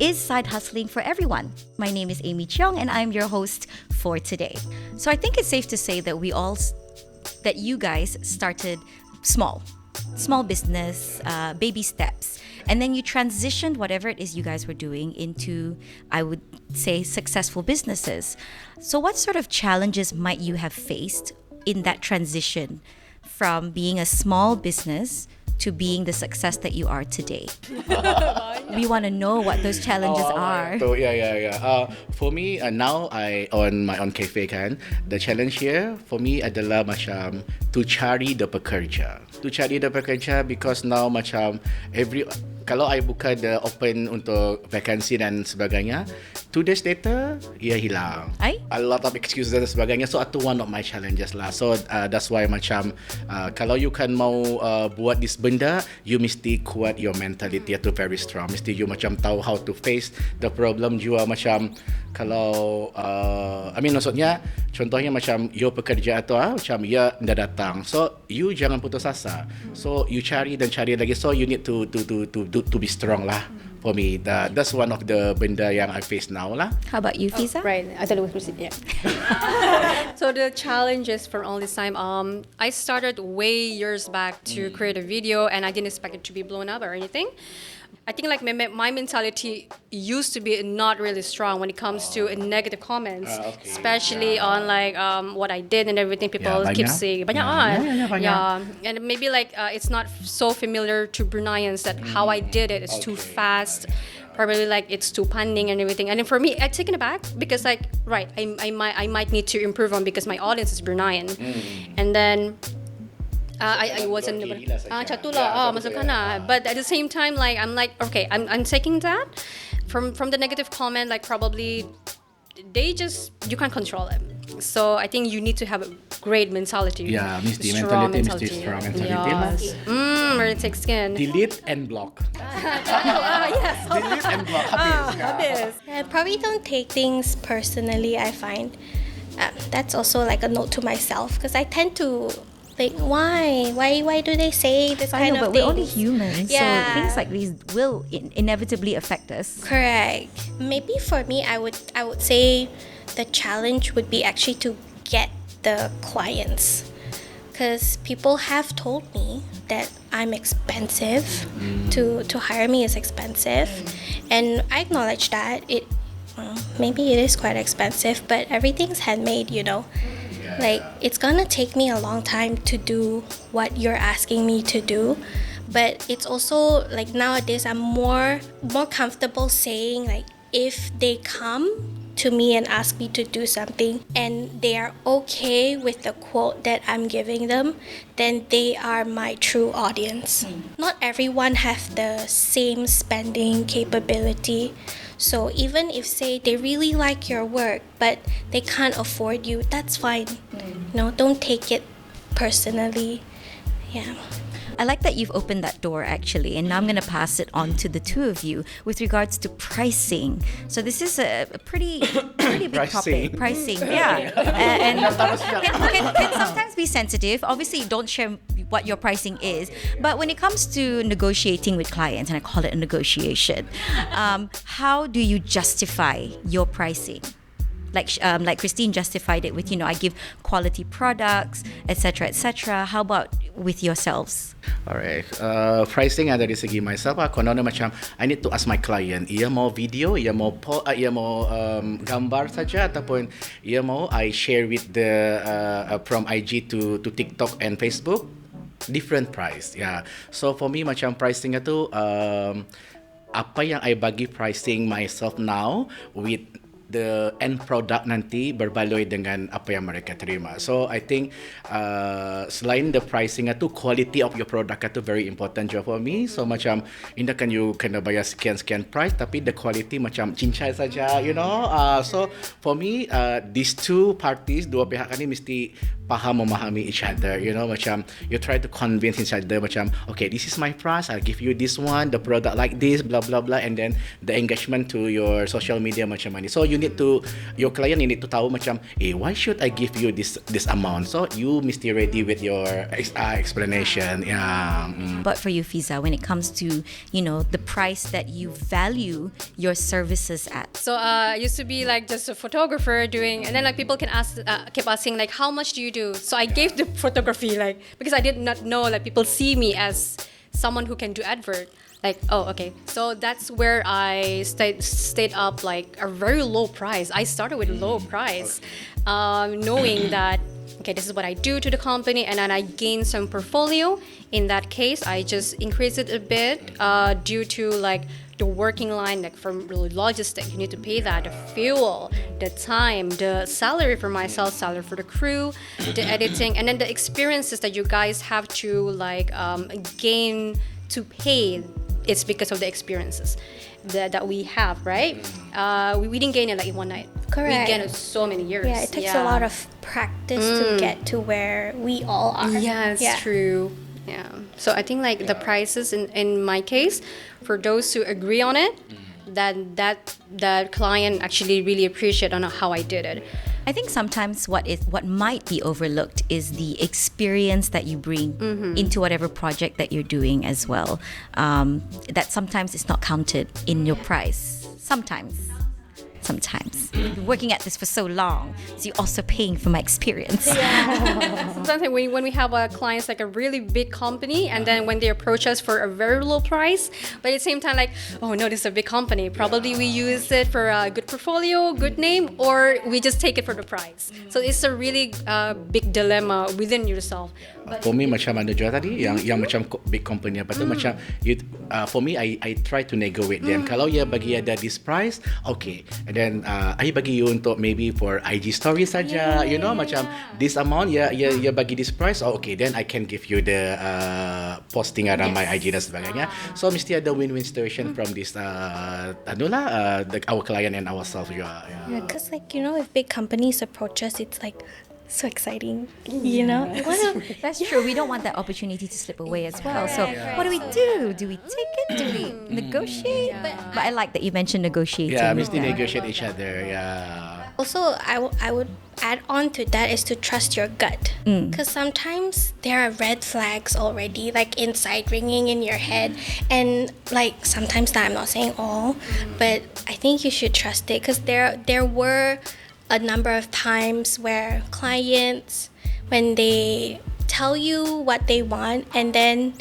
is side hustling for everyone? My name is Amy Cheong and I'm your host for today. So I think it's safe to say that that you guys started small business, baby steps. And then you transitioned whatever it is you guys were doing into, I would say, successful businesses. So what sort of challenges might you have faced in that transition from being a small business to being the success that you are today? We want to know what those challenges are. So for me now I own my own cafe kan. The challenge here for me adalah macam to cari the pekerja. To cari the pekerja because now macam kalau I buka the open untuk vacancy dan sebagainya, 2 days later ia hilang. A lot of excuses dan sebagainya. So itu one of my challenges lah. So that's why macam kalau you kan mau buat this benda, you mesti kuat your mentality itu very strong. Mesti you macam tahu how to face the problem juga macam kalau maksudnya contohnya macam you pekerja atau macam ia dah datang. So you jangan putus asa. So you cari lagi. So you need to be strong lah. For me, that's one of the benda yang I face now lah. How about you, Fiza? Right, I thought it was Christine. Yeah. So the challenges from all this time, I started way years back to create a video, and I didn't expect it to be blown up or anything. I think like my mentality used to be not really strong when it comes to negative comments, especially on like what I did and everything. People keep saying banyak. And maybe like it's not so familiar to Bruneians that how I did it is too fast. Probably like it's too punning and everything. And then for me, I taken it back because like I might need to improve on because my audience is Bruneian, and then. I wasn't but at the same time like I'm like okay I'm taking that from the negative comment like probably you can't control it, so I think you need to have a great mentality. Strong mentality. Yes. Very thick skin. Delete and block. Yes. Delete and block. Habis. I probably don't take things personally. I find that's also like a note to myself because I tend to think why do they say this kind of thing? But we're only humans, so things like these will inevitably affect us. Correct. Maybe for me, I would say the challenge would be actually to get the clients, because people have told me that I'm expensive. To hire me is expensive, and I acknowledge that maybe it is quite expensive, but everything's handmade, you know. Like it's gonna take me a long time to do what you're asking me to do, but it's also like nowadays I'm more comfortable saying like if they come to me and ask me to do something and they are okay with the quote that I'm giving them, then they are my true audience. Not everyone have the same spending capability. So even if say they really like your work but they can't afford you, that's fine. Don't take it personally. Yeah. I like that you've opened that door actually, and now I'm going to pass it on to the two of you with regards to pricing. So this is a pretty big topic. Pricing, yeah. And can sometimes be sensitive. Obviously, don't share what your pricing is, but when it comes to negotiating with clients, and I call it a negotiation, how do you justify your pricing? Like Christine justified it with, I give quality products, etc., etc. How about with yourselves? Alright, pricing dari segi myself, kononnya macam I need to ask my client, ia mau video, ia mau gambar saja ataupun ia mau I share with the from IG to TikTok and Facebook, different price. So for me macam pricing itu apa yang I bagi pricing myself now with the end product nanti berbaloi dengan apa yang mereka terima. So I think selain the pricing itu, quality of your product itu very important juga for me. So macam indah kan you kena bayar sekian price tapi the quality macam cincai saja, so for me these two parties, dua pihak ini mesti memahami each other, macam you try to convince each other macam okay, this is my price, I'll give you this one, the product like this, blah blah blah, and then the engagement to your social media macam ni. So you need to, your client need to tahu macam, why should I give you this amount? So you mesti ready with your explanation. Yeah. But for you, Fiza, when it comes to, the price that you value your services at. So I used to be like just a photographer doing, and then like people keep asking like, how much do you do? So I gave the photography like, because I did not know like people see me as someone who can do advert. Like, oh, okay. So that's where I stayed up like a very low price. I started with low price, knowing that, okay, this is what I do to the company, and then I gain some portfolio. In that case, I just increase it a bit due to like the working line, like from logistic, you need to pay that, the fuel, the time, the salary for myself, salary for the crew, the editing, and then the experiences that you guys have to like gain to pay. It's because of the experiences that we have, right? We didn't gain it like in one night. Correct. We gained it so many years. Yeah, it takes a lot of practice to get to where we all are. Yeah, it's true. Yeah. So I think like the prices in my case, for those who agree on it, then that client actually really appreciate on how I did it. I think sometimes what might be overlooked is the experience that you bring into whatever project that you're doing as well. That sometimes is not counted in your price. Sometimes. You've been working at this for so long, so you're also paying for my experience. Sometimes when we have clients like a really big company, and then when they approach us for a very low price, but at the same time like, oh no, this is a big company. Probably we use it for a good portfolio, good name, or we just take it for the price. So it's a really big dilemma within yourself. For me macam mana juga tadi yang macam big company apa tu macam for me I try to negotiate them. Kalau ia bagi ada this price, okay. And then I bagi you untuk maybe for IG story saja, macam this amount ia bagi this price, okay, then I can give you the posting around my IG dan sebagainya. So mesti ada win-win situation from this our client and ourselves juga. Yeah, because like if big companies approach us, it's like so exciting, you know. That's true. We don't want that opportunity to slip away as well. So what do we do? Do we take it? Do we negotiate? But I like that you mentioned negotiating. Yeah, mesti negotiate each other. Yeah. Also, I would add on to that is to trust your gut, because sometimes there are red flags already, like inside ringing in your head, and like sometimes that I'm not saying all, but I think you should trust it, because there were a number of times where clients, when they tell you what they want, and then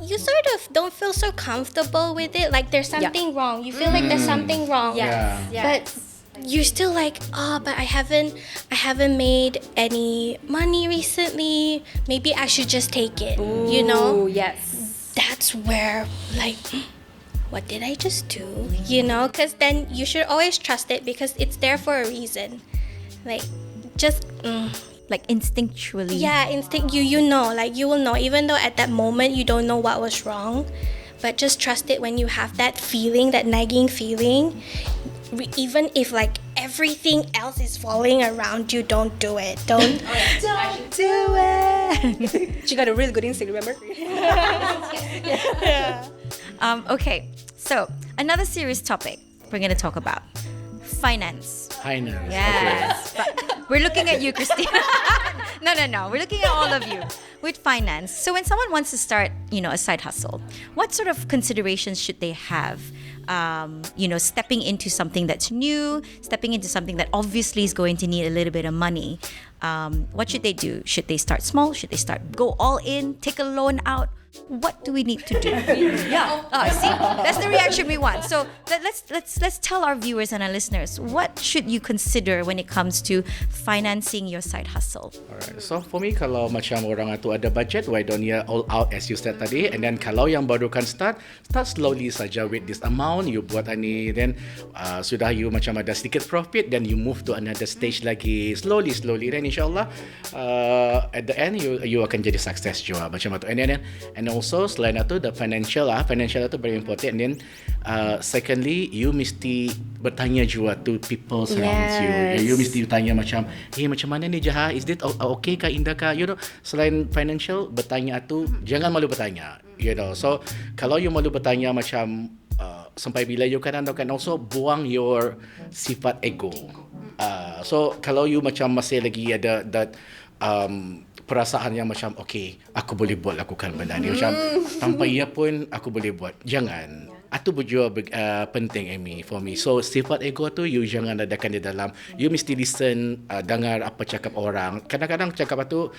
you sort of don't feel so comfortable with it, like there's something wrong. You feel like there's something wrong. Yes. But you're still like, but I haven't made any money recently. Maybe I should just take it. Ooh, yes. That's where like, what did I just do? Because then you should always trust it, because it's there for a reason. Like, just like instinctually. Yeah, you know, like you will know, even though at that moment you don't know what was wrong, but just trust it. When you have that feeling, that nagging feeling, even if like everything else is falling around you, don't do it. Don't do it. She got a really good instinct, remember? Okay, so another serious topic we're going to talk about. Finance. Yes. Okay. But we're looking at you, Christina. No. We're looking at all of you with finance. So when someone wants to start, a side hustle, what sort of considerations should they have? Stepping into something that's new, stepping into something that obviously is going to need a little bit of money. What should they do? Should they start small? Should they go all in, take a loan out? What do we need to do? See, that's the reaction we want. So let's tell our viewers and our listeners, what should you consider when it comes to financing your side hustle? Alright. So for me, kalau macam orang tu ada budget, why don't you all out as you said tadi? And then kalau yang baru kan start slowly saja with this amount. You buat ni, then sudah you macam ada sedikit profit, then you move to another stage lagi, slowly. Then insyaAllah at the end you akan jadi sukses juga macam tu. And also selain itu the financial itu very important. And then secondly, you mesti bertanya juga to people surrounds you. You mesti tanya macam, macam mana ni Jaha? Is it okay kah, indah kah? Selain financial, bertanya tu jangan malu bertanya. So kalau you malu bertanya macam sampai bila you can also buang your sifat ego. So kalau you macam masih lagi ada that perasaan yang macam okay, aku boleh buat lakukan benda ni, macam tanpa ia pun aku boleh buat, jangan. Itu juga penting Amy for me. So sifat ego tu you jangan adakan di dalam. You mesti listen, dengar apa cakap orang. Kadang-kadang cakap tu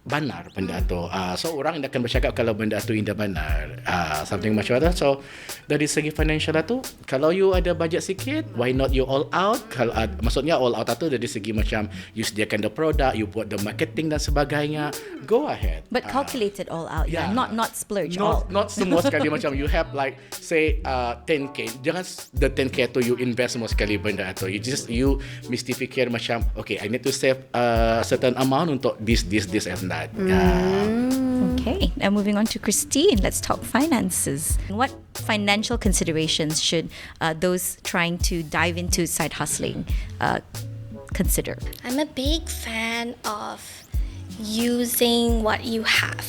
benar benda tu. So orang akan bercakap kalau benda tu tidak benar. Something macam tu. So dari segi financial tu, kalau you ada budget sikit, why not you all out? Kalau maksudnya all out tu dari segi macam you sediakan the product, you buat the marketing dan sebagainya, go ahead. But calculated all out, yeah. Not splurge all. Not semua sekali macam you have like say 10k, jangan the 10k tu you invest semua sekali benda tu. You mesti fikir macam okay, I need to save certain amount untuk this and that. Okay, now moving on to Christine. Let's talk finances. What financial considerations should those trying to dive into side hustling consider? I'm a big fan of using what you have.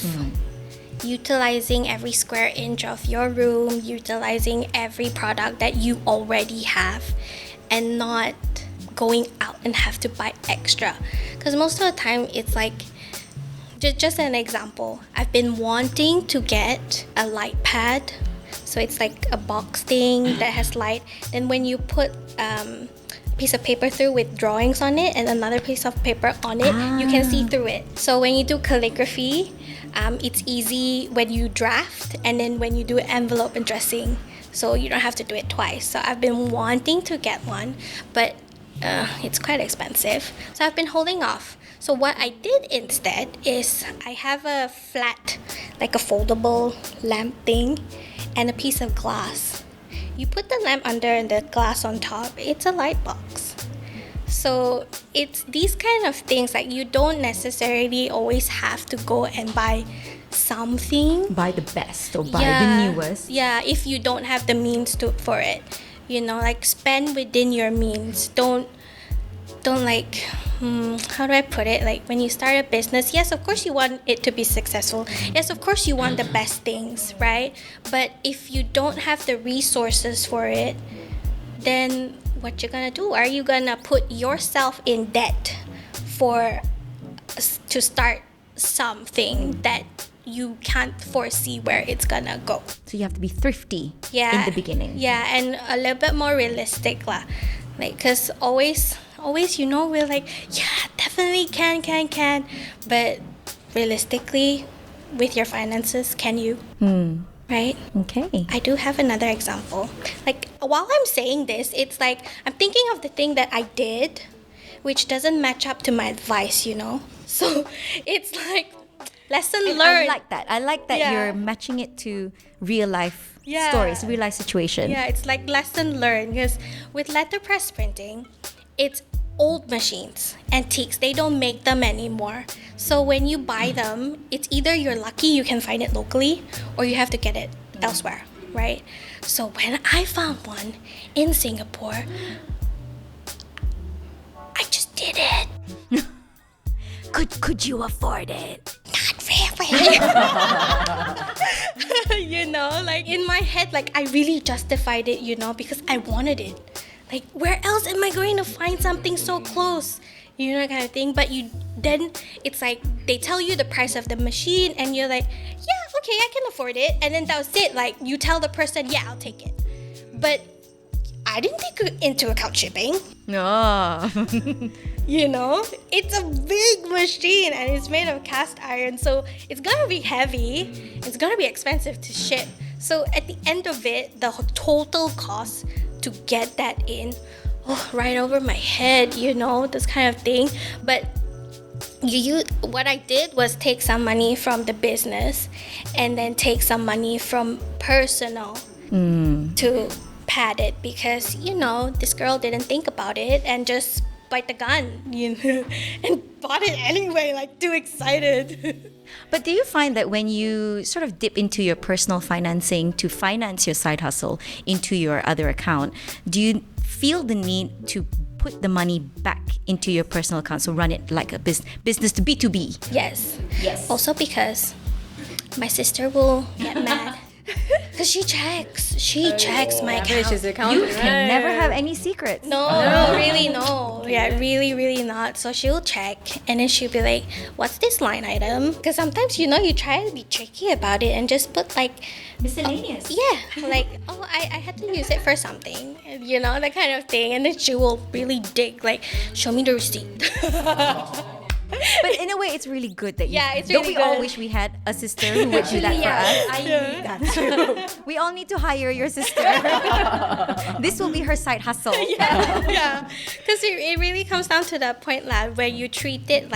Utilizing every square inch of your room, utilizing every product that you already have, and not going out and have to buy extra. Because most of the time it's like, just an example, I've been wanting to get a light pad. So it's like a box thing that has light. Then when you put a piece of paper through with drawings on it and another piece of paper on it, you can see through it. So when you do calligraphy, it's easy when you draft and then when you do envelope addressing. So you don't have to do it twice. So I've been wanting to get one, but it's quite expensive. So I've been holding off. So what I did instead is I have a flat, like a foldable lamp thing and a piece of glass. You put the lamp under and the glass on top, it's a light box. So it's these kind of things, like you don't necessarily always have to go and buy something. Buy the best or buy the newest. Yeah, if you don't have the means for it. You know, like spend within your means. Don't like, how do I put it? Like when you start a business, yes, of course you want it to be successful. Yes, of course you want the best things, right? But if you don't have the resources for it, then what you gonna do? Are you gonna put yourself in debt to start something that you can't foresee where it's gonna go? So you have to be thrifty in the beginning. Yeah, and a little bit more realistic lah. Like, cause always, you know, we're like, yeah, definitely can. But realistically, with your finances, can you? Right? Okay. I do have another example. Like, while I'm saying this, it's like, I'm thinking of the thing that I did, which doesn't match up to my advice, you know? So, it's like, lesson learned. I like that you're matching it to real life stories, real life situation. Yeah, it's like lesson learned, because with letterpress printing, it's old machines, antiques. They don't make them anymore. So when you buy them, it's either you're lucky you can find it locally or you have to get it elsewhere, right? So when I found one in Singapore, I just did it. Could you afford it? Not really. You know, like in my head, like I really justified it, you know, because I wanted it. Like, where else am I going to find something so close? You know, kind of thing. But then it's like they tell you the price of the machine and you're like, yeah, okay, I can afford it. And then that was it. Like, you tell the person, yeah, I'll take it. But I didn't take into account shipping. No. You know, it's a big machine and it's made of cast iron. So it's going to be heavy. It's going to be expensive to ship. So at the end of it, the total cost to get that in, right over my head, you know, this kind of thing. But what I did was take some money from the business and then take some money from personal to pad it, because, you know, this girl didn't think about it and just bite the gun, you know, and bought it anyway, like too excited. But do you find that when you sort of dip into your personal financing to finance your side hustle into your other account, do you feel the need to put the money back into your personal account, so run it like a business to B2B? Yes. Also because my sister will get mad because Cause she checks my account. She's accountant. You can never have any secrets. No, really, no. Yeah, really, really not. So she'll check and then she'll be like, what's this line item? Because sometimes, you try to be tricky about it and just put like, Miscellaneous. yeah, like, I had to use it for something, that kind of thing. And then she will really dig, like, show me the receipt. But in a way, it's really good that you. Yeah, it's Don't really we all good. wish we had a sister who would do that for us? I need that. We all need to hire your sister. This will be her side hustle. Yeah. Because it really comes down to that point, lad, where you treat it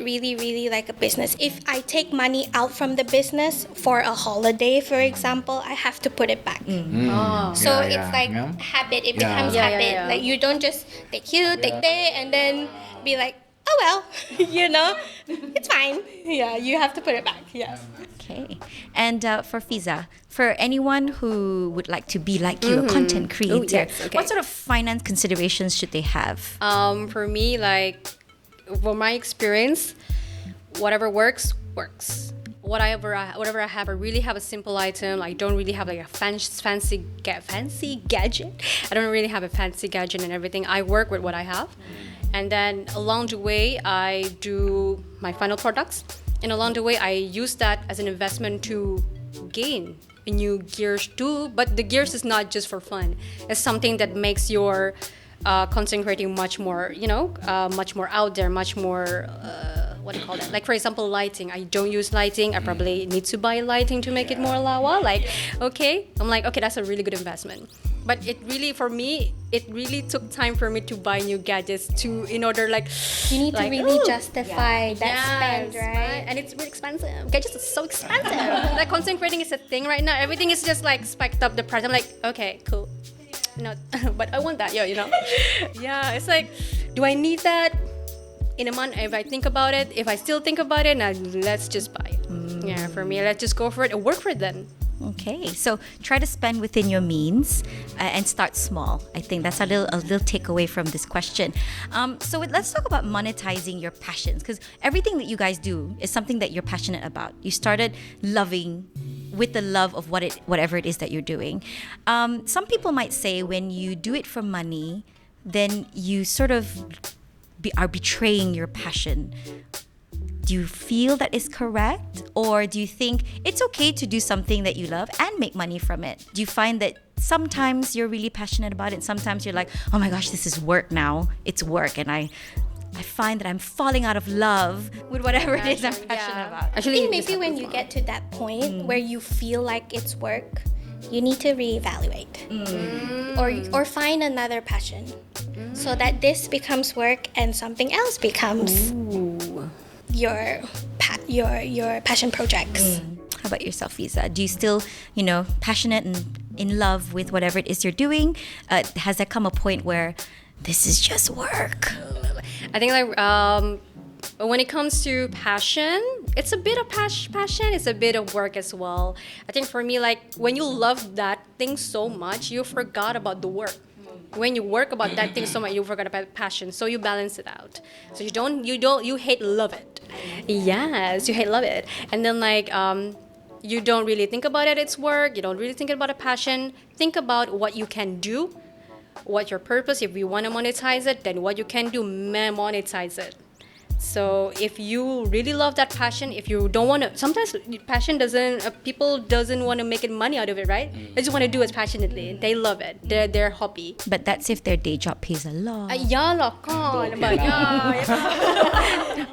really, really like a business. If I take money out from the business for a holiday, for example, I have to put it back. So Yeah, it's yeah. like Yeah. habit. It Yeah. becomes Yeah, habit. yeah. Like you don't just take here, take there, and then be like, oh well, it's fine. Yeah, you have to put it back. Yeah. Okay. And for Fiza, for anyone who would like to be like you, a content creator, yes, okay. what sort of finance considerations should they have? For me, like, for my experience, whatever works. Whatever I have, I really have a simple item. I don't really have like a fancy gadget. I don't really have a fancy gadget and everything. I work with what I have, and then along the way, I do my final products, and along the way, I use that as an investment to gain new gears too. But the gears is not just for fun. It's something that makes your content creating much more, much more out there, much more. What do you call that? Like, for example, lighting. I don't use lighting. I probably need to buy lighting to make it more lawa. Like, okay. I'm like, okay, that's a really good investment. But for me, it really took time for me to buy new gadgets in order, like, You need like, to really ooh, justify that spend, yes, right? And it's really expensive. Gadgets are so expensive. Like, content creating is a thing right now. Everything is just like spiked up the price. I'm like, okay, cool. No, but I want that, Yeah, it's like, do I need that? In a month, if I think about it, if I still think about it, now let's just buy it. Yeah, for me, let's just go for it and work for it then. Okay, so try to spend within your means and start small. I think that's a little takeaway from this question. Let's talk about monetizing your passions, because everything that you guys do is something that you're passionate about. You started loving with the love of whatever it is that you're doing. Some people might say when you do it for money, then you sort of are betraying your passion. Do you feel that is correct? Or do you think it's okay to do something that you love and make money from it? Do you find that sometimes you're really passionate about it and sometimes you're like, oh my gosh, this is work now. It's work, and I find that I'm falling out of love with whatever it is I'm passionate about. I think maybe when you get to that point where you feel like it's work, you need to reevaluate or find another passion so that this becomes work and something else becomes your passion projects. How about yourself, Fiza? Do you still, passionate and in love with whatever it is you're doing? Has there come a point where this is just work? I think like when it comes to passion, it's a bit of passion, it's a bit of work as well. I think for me, like, when you love that thing so much, you forgot about the work. When you work about that thing so much, you forgot about passion. So you balance it out. So you hate love it. Yes, you hate love it. And then like you don't really think about it, it's work. You don't really think about a passion. Think about what you can do, what your purpose. If you want to monetize it, then what you can do, monetize it. So if you really love that passion, if you don't want to, sometimes passion people doesn't want to make it money out of it, right? They just want to do it passionately. They love it. Their hobby. But that's if their day job pays a lot. Yeah lah, kan. But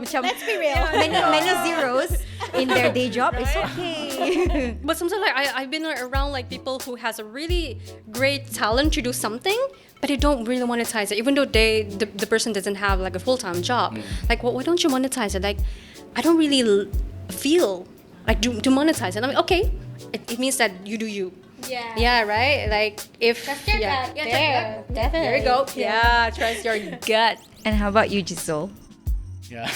Let's be real. Many zeros in their day job. It's okay. But sometimes like I've been around like people who has a really great talent to do something, but they don't really monetize it, even though the person doesn't have like a full-time job. Like, why don't you monetize it? Like, I don't really feel like to monetize it. I mean, okay, it means that you do you. Yeah. Yeah, right. Like if Trust your gut. yeah, There, definitely. there you go. Yeah, trust your gut. And how about you, Giselle? Yeah.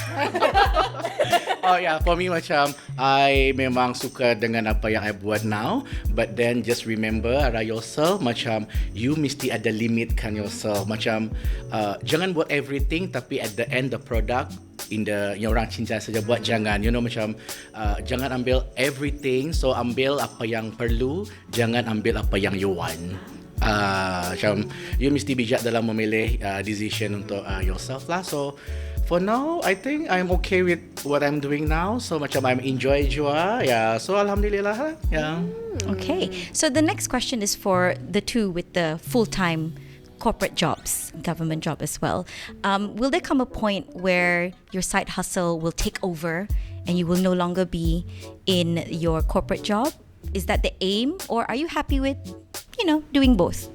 Oh yeah, for me macam I memang suka dengan apa yang I buat now, but then just remember arah yourself macam you mesti ada limit kan yourself. Macam jangan buat everything tapi at the end the product in the yang orang cincang saja buat, jangan, macam jangan ambil everything. So ambil apa yang perlu, jangan ambil apa yang you want. Macam you mesti bijak dalam memilih decision untuk yourself lah. So for now, I think I'm okay with what I'm doing now. So macam I'm enjoy jua. Yeah. So alhamdulillah lah. Yeah. Okay. So the next question is for the two with the full-time corporate jobs, government job as well. Will there come a point where your side hustle will take over and you will no longer be in your corporate job? Is that the aim, or are you happy with, doing both?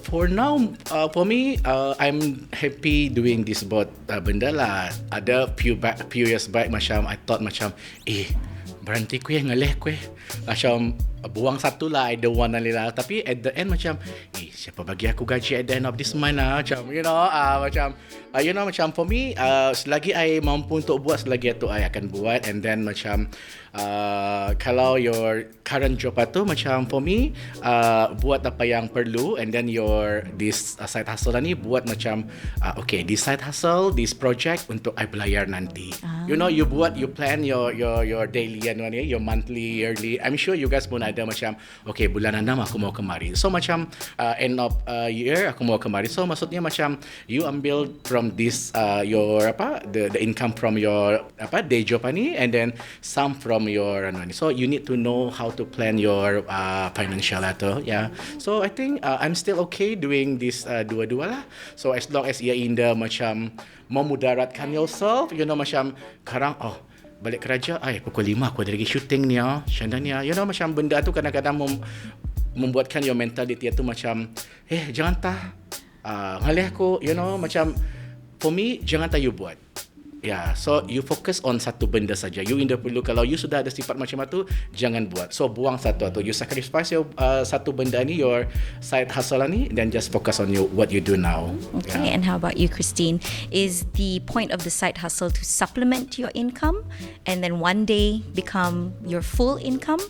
For now, for me, I'm happy doing this both benda lah. Ada few years back macam I thought macam berhenti kuih ngalih kuih. Macam buang satu lah, I don't want lah. Tapi at the end macam siapa bagi aku gaji at the end of this month lah. Macam macam for me, selagi I mampu untuk buat, selagi itu I akan buat. And then macam kalau your current job tu macam for me, buat apa yang perlu, and then this side hustle ni buat macam okay, this side hustle, this project untuk I belayar nanti. You plan your daily and your monthly, yearly. I'm sure you guys pun ada macam okay, bulan 6 aku mau kemari. So macam end of year aku mau kemari. So maksudnya macam you ambil from this the income from your day job ni, and then some from your so you need to know how to plan your financial atau so I think I'm still okay doing this dua-dua lah. So as long as ia indah macam memudaratkan yourself, macam sekarang balik kerja pukul 5 aku ada lagi shooting ni Shanda ni macam benda tu kadang-kadang membuatkan your mentality tu macam jangan ngalih aku, macam for me jangan you buat. So you focus on satu benda saja. You indah perlu, kalau you sudah ada sifat macam itu, jangan buat. So buang satu atau you sacrifice your satu benda ni, your side hustle ni, then just focus on what you do now. Okay, and how about you, Christine? Is the point of the side hustle to supplement your income and then one day become your full income?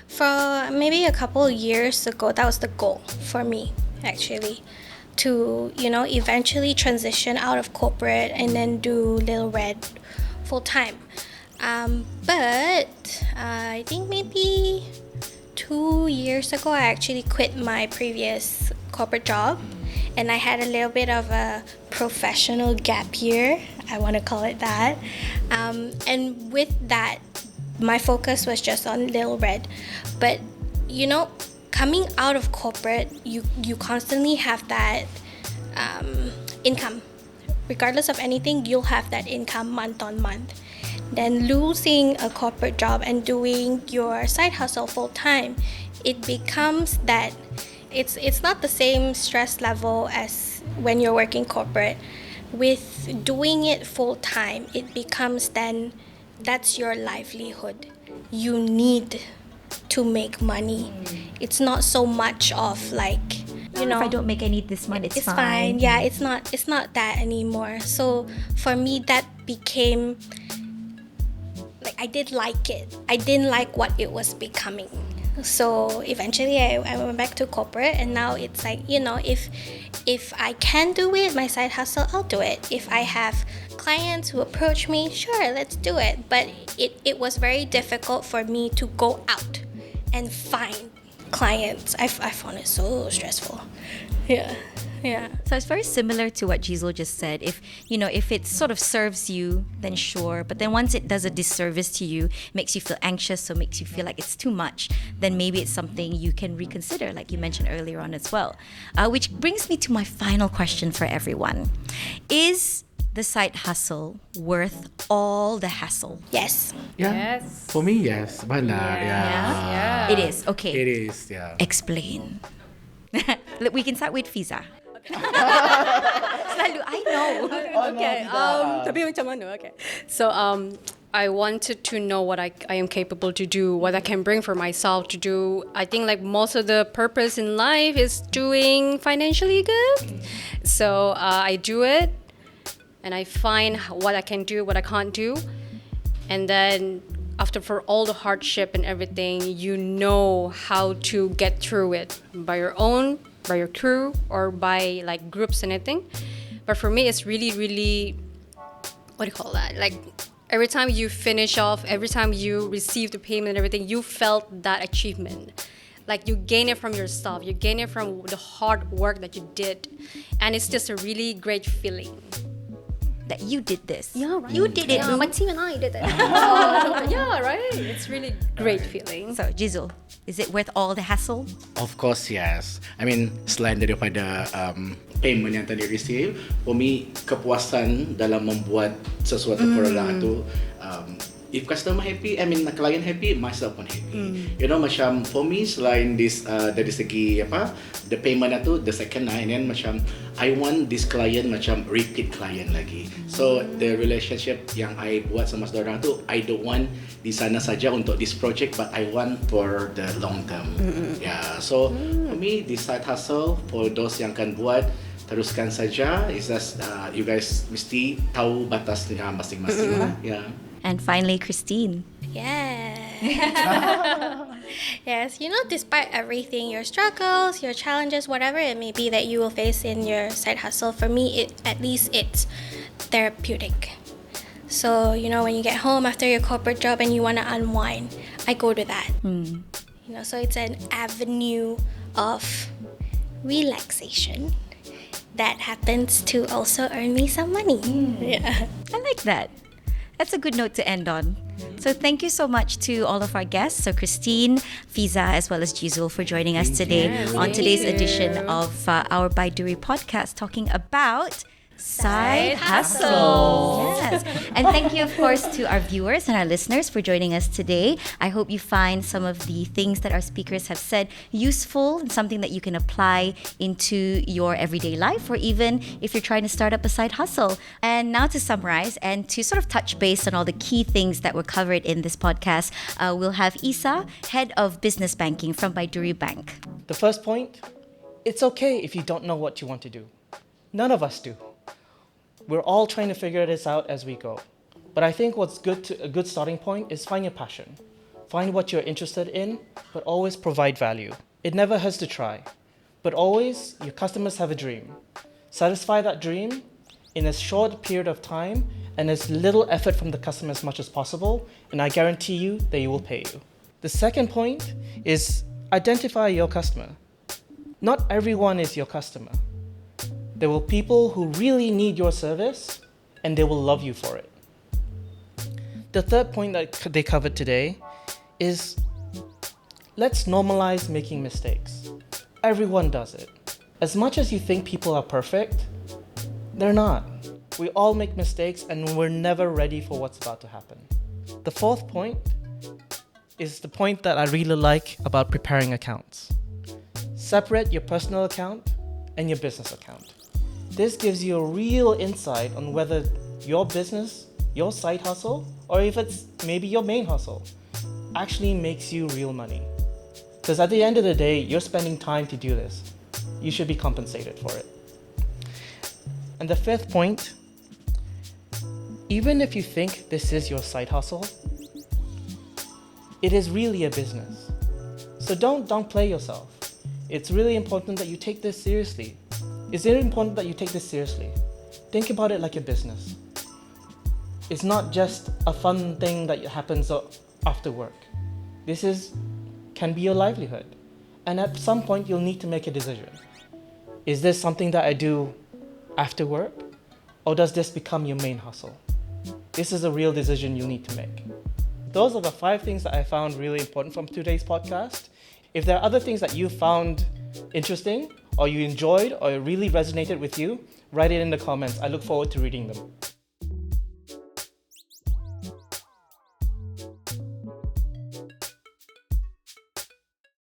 For maybe a couple of years ago, that was the goal for me, actually. To eventually transition out of corporate and then do Little Red full time. But I think maybe 2 years ago I actually quit my previous corporate job, and I had a little bit of a professional gap year, I want to call it that. And with that, my focus was just on Little Red. But coming out of corporate, you constantly have that income. Regardless of anything, you'll have that income month on month. Then losing a corporate job and doing your side hustle full time, it becomes that it's not the same stress level as when you're working corporate. With doing it full time, it becomes then that's your livelihood. You need to make money. It's not so much of like, if I don't make any this month, it's fine. Yeah, it's not that anymore. So for me, that became like, I did like it. I didn't like what it was becoming. So eventually I went back to corporate, and now it's like, if I can do it, my side hustle, I'll do it. If I have clients who approach me, sure, let's do it. But it was very difficult for me to go out and find clients. I found it so stressful. Yeah. So it's very similar to what Giselle just said. If it sort of serves you, then sure. But then once it does a disservice to you, makes you feel anxious, so makes you feel like it's too much, then maybe it's something you can reconsider, like you mentioned earlier on as well. Which brings me to my final question for everyone. Is the side hustle worth all the hassle? Yes. Yes. For me, yes. Benar. Yeah. It is. Okay. It is. Yeah. Explain. We can start with Fiza. Selalu, I know. Okay. Tapi macam mana? Okay. So I wanted to know what I am capable to do, what I can bring for myself to do. I think like most of the purpose in life is doing financially good. So I do it, and I find what I can do, what I can't do, and then after for all the hardship and everything, you know how to get through it by your own, by your crew, or by like groups and anything. But for me, it's really, really what do you call that? Like every time you finish off, every time you receive the payment and everything, you felt that achievement. Like you gain it from yourself, you gain it from the hard work that you did, and it's just a really great feeling. That you did this. Yeah, right. You did it. Yeah, my team and I did it. Yeah, right. It's really great feeling. So, Jizzle, is it worth all the hassle? Of course, yes. I mean, selain daripada payment yang tadi receive, for me, kepuasan dalam membuat sesuatu produk itu, if customer happy, I mean client happy, myself pun happy. You know, macam for me, selain this dari segi apa, the payment itu, the second line, and macam I want this client macam repeat client lagi. So the relationship yang I buat sama seorang tu, I don't want di sana saja untuk this project, but I want for the long term. Yeah, so for me, this side hustle for those yang akan buat, teruskan saja. It's just you guys mesti tahu batasnya masing-masing lah. Yeah. And finally, Christine. Yeah. Yes, you know, despite everything, your struggles, your challenges, whatever it may be that you will face in your side hustle, for me, at least it's therapeutic. So, you know, when you get home after your corporate job and you want to unwind, I go to that. You know, so it's an avenue of relaxation that happens to also earn me some money. Yeah. I like that. That's a good note to end on. So thank you so much to all of our guests. So Christine, Fiza, as well as Jizul for joining us today on today's edition of our Baiduri podcast talking about Side Hustle. Yes. And thank you, of course, to our viewers and our listeners for joining us today. I hope you find some of the things that our speakers have said useful and something that you can apply into your everyday life, or even if you're trying to start up a side hustle. And now to summarize and to sort of touch base on all the key things that were covered in this podcast, we'll have Isa, Head of Business Banking from Baiduri Bank. The first point, it's okay if you don't know what you want to do. None of us do. We're all trying to figure this out as we go. But I think what's a good starting point is find your passion. Find what you're interested in, but always provide value. It never hurts to try. But always, your customers have a dream. Satisfy that dream in a short period of time and as little effort from the customer as much as possible, and I guarantee you they will pay you. The second point is identify your customer. Not everyone is your customer. There will be people who really need your service and they will love you for it. The third point that they covered today is let's normalize making mistakes. Everyone does it. As much as you think people are perfect, they're not. We all make mistakes and we're never ready for what's about to happen. The fourth point is the point that I really like about preparing accounts. Separate your personal account and your business account. This gives you a real insight on whether your business, your side hustle, or if it's maybe your main hustle, actually makes you real money. Because at the end of the day, you're spending time to do this. You should be compensated for it. And the fifth point, even if you think this is your side hustle, it is really a business. So don't downplay yourself. It's really important that you take this seriously. It's very important that you take this seriously. Think about it like a business. It's not just a fun thing that happens after work. This can be your livelihood. And at some point, you'll need to make a decision. Is this something that I do after work? Or does this become your main hustle? This is a real decision you'll need to make. Those are the 5 things that I found really important from today's podcast. If there are other things that you found interesting, or you enjoyed, or really resonated with you, write it in the comments. I look forward to reading them.